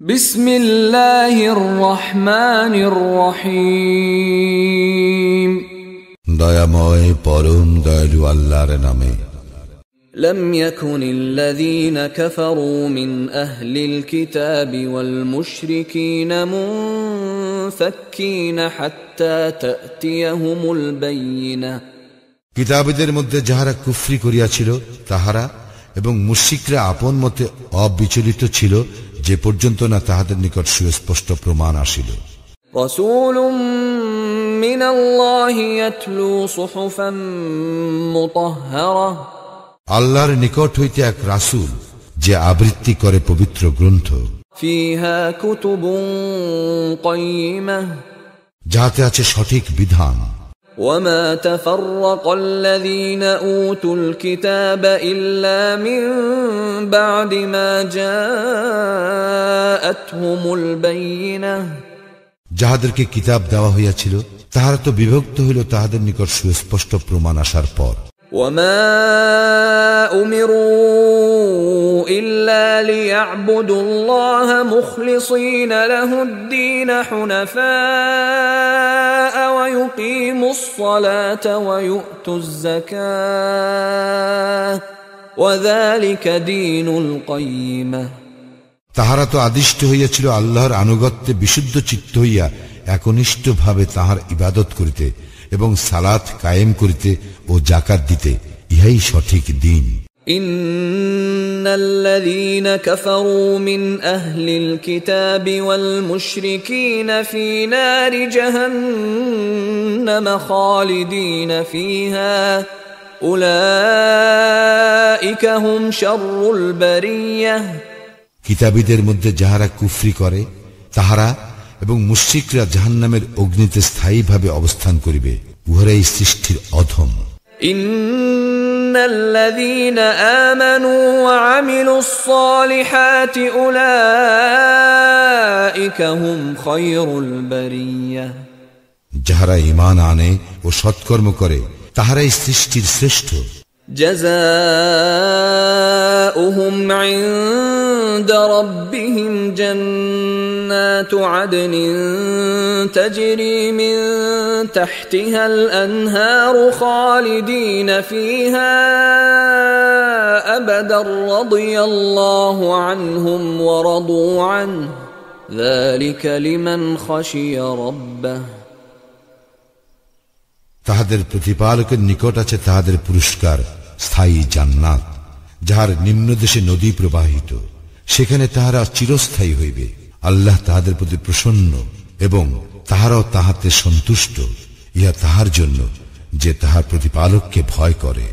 বিসমিল্লাহির রহমানির রহিম। দয়াময় পরম দয়ালু আল্লাহর নামে। لم يكن الذين كفروا من أهل الكتاب والمشركين منفكين حتى تأتيهم البينة। কিতাবীদের মধ্যে যাহারা কুফরি করিয়াছিল তাহারা এবং মুশরিকরা আপন মতে অবিচলিত ছিল যে পর্যন্ত না তাহাদের নিকট সুস্পষ্ট প্রমাণ আসিল। রাসূলুম মিনাল্লাহি ইয়াতলু সুহুফান মুতাহহারা। আল্লাহর নিকট হইতে এক রাসূল যে আবৃত্তি করে পবিত্র গ্রন্থ। ফিহা কুতুবুন কাইয়্যিমাহ। যাতে আছে সঠিক বিধান। وما تفرق الذين أوتوا الكتاب إلا من بعد ما جاءتهم البينة। যাহাদেরকে কিতাব দেওয়া হইয়াছিল তাহারা তো বিভক্ত হইল তাহাদের নিকট সুস্পষ্ট প্রমাণ আসার পর। وما أمروا إلا ليعبدوا الله مخلصين له الدين حنفاء ويقيموا الصلاة ويؤتوا الزكاة وذلك دين القيمة। তাহারা তো আদিষ্ট হইয়াছিল আল্লাহর আনুগত্যে বিশুদ্ধ চিত্ত হইয়া একনিষ্ঠ ভাবে তাহার ইবাদত করিতে এবং সালাত কায়েম করিতে ও যাকাত দিতে, ইহাই সঠিক দিন। ইন্নাল্লাযীনা কাফারু মিন আহলিল কিতাবি ওয়াল মুশরিকিনা ফী নারি জাহান্নাম খালিদিনা ফীহা উলাইকা হুম শাররুল বারিয়াহ। কিতাবীদের মধ্যে যাহারা কুফরি করে তাহারা এবং মুশরিকরা জাহান্নামের অগ্নিতে স্থায়ীভাবে অবস্থান করিবে, উহারাই সৃষ্টির অধম। ইন্নাল্লাযীনা আমানু ওয়া আমিলুস সালিহাতি উলাইকা হুম খায়রুল বারিয়াহ। যাহারা ঈমান আনে ও সৎকর্ম করে তাহারাই সৃষ্টির শ্রেষ্ঠ। জাযাউহুম ইনদা রাব্বিহিম জান্নাতু আদনিন তাজরি মিন তাহতিহাল আনহারু খালিদিনা ফীহা আবাদার রাদিয়াল্লাহু আনহুম ওয়া রাদু আনহু যালিকা লিমান খাশিয়া রাব্বাহ। তাহাদের প্রতিপালকের নিকট আছে তাহাদের পুরস্কার স্থায়ী জান্নাত, যাহার নিম্নদেশে নদী প্রবাহিত, সেখানে তাহারা চিরস্থায়ী হইবে। আল্লাহ তাহাদের প্রতি প্রসন্ন এবং তাহারাও তাহাতে সন্তুষ্ট। ইহা তাহার জন্য যে তাহার প্রতিপালককে ভয় করে।